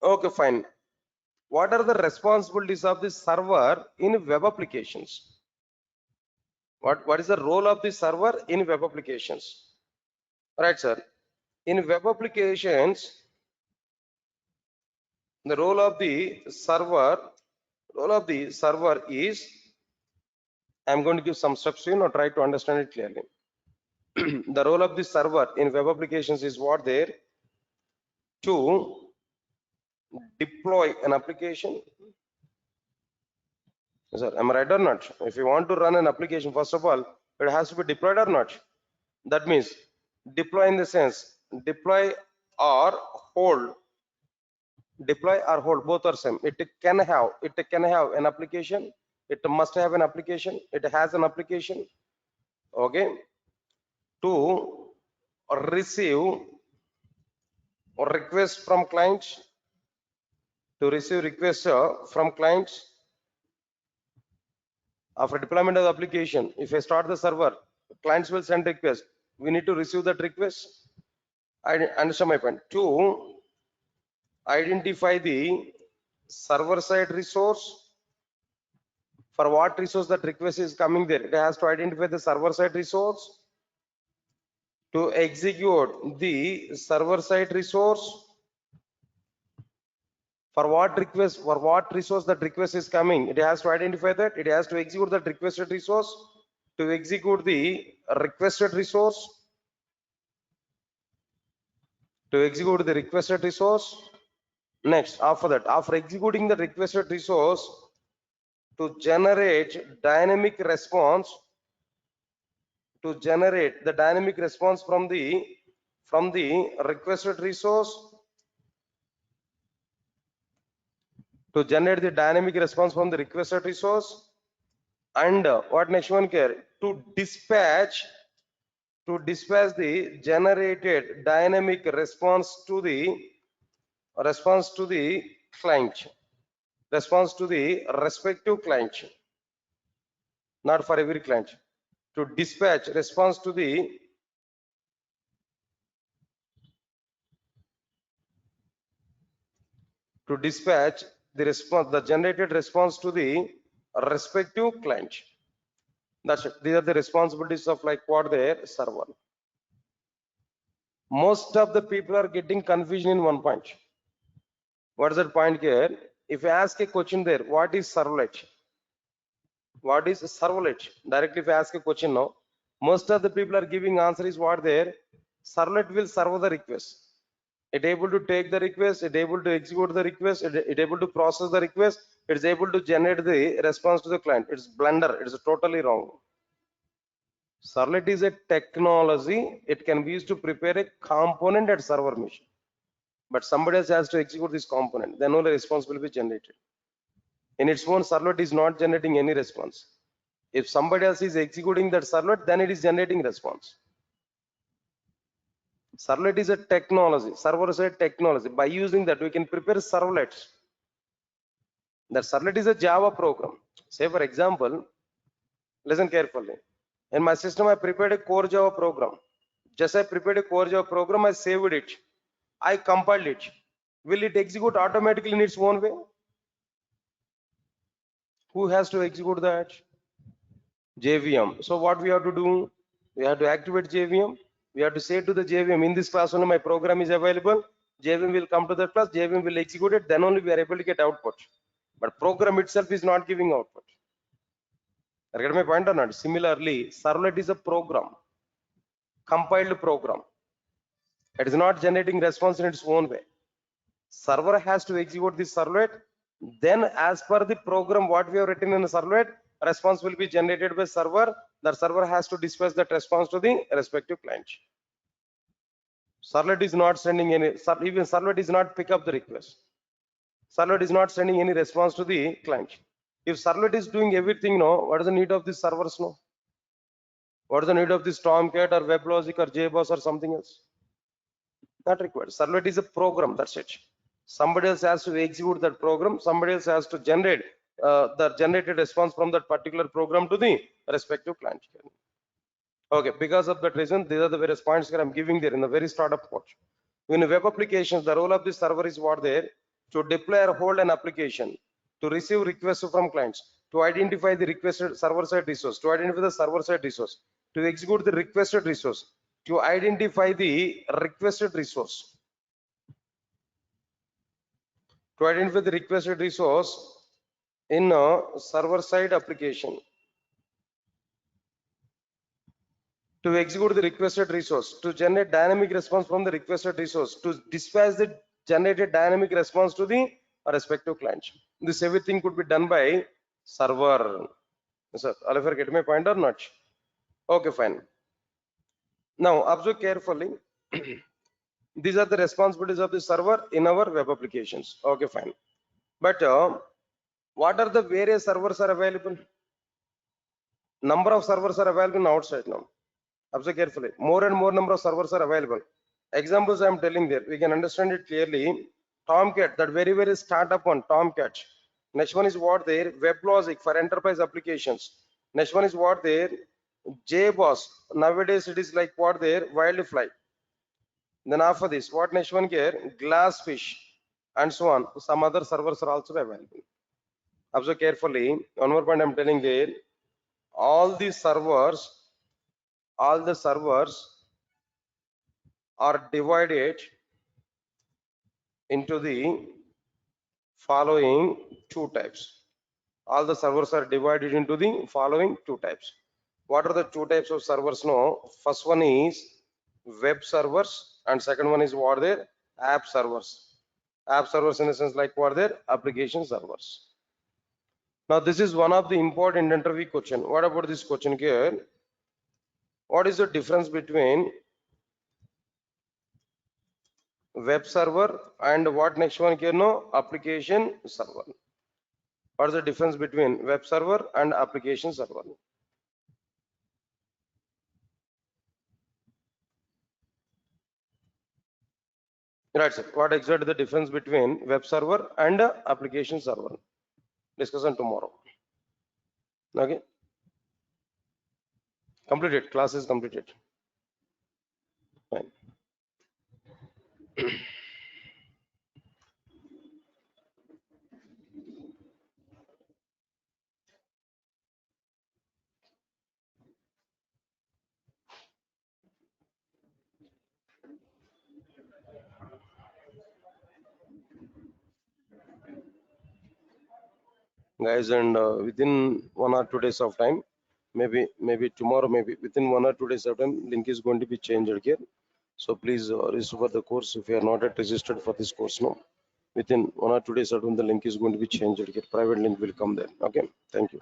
Okay, fine. What are the responsibilities of the server in web applications? What is the role of the server in web applications? Right, sir. In web applications, the role of the server is, I'm going to give some steps to you, now try to understand it clearly. The role of the server in web applications is what there? To deploy an application. Sir, am I right or not? If you want to run an application, first of all, it has to be deployed or not. That means deploy in the sense deploy or hold. Deploy or hold, both are same. It can have an application. It must have an application. It has an application. Okay. To receive or request from clients. To receive requests from clients. After deployment of the application, if I start the server, clients will send request. We need to receive that request. I understand my point. To identify the server side resource. For what resource that request is coming there, it has to identify the server side resource. To execute the server side resource. For what resource that request is coming, it has to identify that. It has to execute that requested resource. To execute the requested resource. To execute the requested resource. Next, after executing the requested resource, to generate dynamic response. To generate the dynamic response from the requested resource. To generate the dynamic response from the requested resource. And what next one care? To dispatch the generated dynamic response to the client, response to the respective client, not for every client. To dispatch response to the the generated response to the respective client. That's it. These are the responsibilities of like what their server. Most of the people are getting confusion in one point. What is that point here? If you ask a question there, what is servlet? What is servlet? Directly if I ask a question now, most of the people are giving answer is what there. Servlet will serve the request. It able to take the request, it able to execute the request, it able to process the request, it is able to generate the response to the client. It's blunder. It's totally wrong. Servlet is a technology. It can be used to prepare a component at server machine. But somebody else has to execute this component. Then only response will be generated. In its own, servlet is not generating any response. If somebody else is executing that servlet, then it is generating response. Servlet is a technology. Server is a technology. By using that, we can prepare servlets. That servlet is a Java program. Say for example, listen carefully. In my system, I prepared a core Java program. Just I prepared a core Java program, I saved it. I compiled it. Will it execute automatically in its own way? Who has to execute that? JVM. So what we have to do? We have to activate JVM. We have to say to the JVM, in this class only my program is available. JVM will come to that class. JVM will execute it. Then only we are able to get output. But program itself is not giving output. Get my point or not? Similarly, servlet is a program, compiled program. It is not generating response in its own way. Server has to execute this servlet. Then as per the program what we have written in the servlet, response will be generated by server. The server has to dispatch that response to the respective client. Servlet is not sending any, even servlet is not pick up the request. Servlet is not sending any response to the client. If servlet is doing everything, no, what is the need of this servers? No. What is the need of this Tomcat or WebLogic or JBoss or something else? Not required. Servlet is a program. That's it. Somebody else has to execute that program. Somebody else has to generate the generated response from that particular program to the respective client. Okay, because of that reason, these are the various points that I'm giving there in the very start of code. In web applications, the role of the server is what there to deploy or hold an application, to receive requests from clients, to identify the requested server-side resource, to identify the server-side resource, to execute the requested resource, to identify the requested resource, to identify the requested resource in a server-side application, to execute the requested resource, to generate dynamic response from the requested resource, to dispatch the generated dynamic response to the respective client. This everything could be done by server. So, all of you get my point or not? Okay, fine. Now, observe carefully. These are the responsibilities of the server in our web applications. Okay, fine. But what are the various servers are available? Number of servers are available outside now. Observe carefully. More and more number of servers are available. Examples I am telling there. We can understand it clearly. Tomcat, that very startup one, Tomcat. Next one is what there? WebLogic for enterprise applications. Next one is what there? JBoss. Nowadays it is like what there? Wildfly. Then after this, what next one here? Glassfish and so on. Some other servers are also available. Observe carefully. One more point I am telling there. All the servers are divided into the following two types. All the servers are divided into the following two types. What are the two types of servers now? First one is web servers and second one is what there? App servers. App servers in a sense like what there? Application servers. Now this is one of the important interview question. What about this question here? What is the difference between web server and what next one here? No, application server. What is the difference between web server and application server? Right, sir. What exactly the difference between web server and application server? Discussion tomorrow. Okay. Completed. Class is completed. Fine. guys, and within 1 or 2 days of time, maybe tomorrow, maybe within 1 or 2 days of time, link is going to be changed here. So please register for the course if you are not yet registered for this course. No, within 1 or 2 days of time, the link is going to be changed here. Private link will come there. Okay, thank you.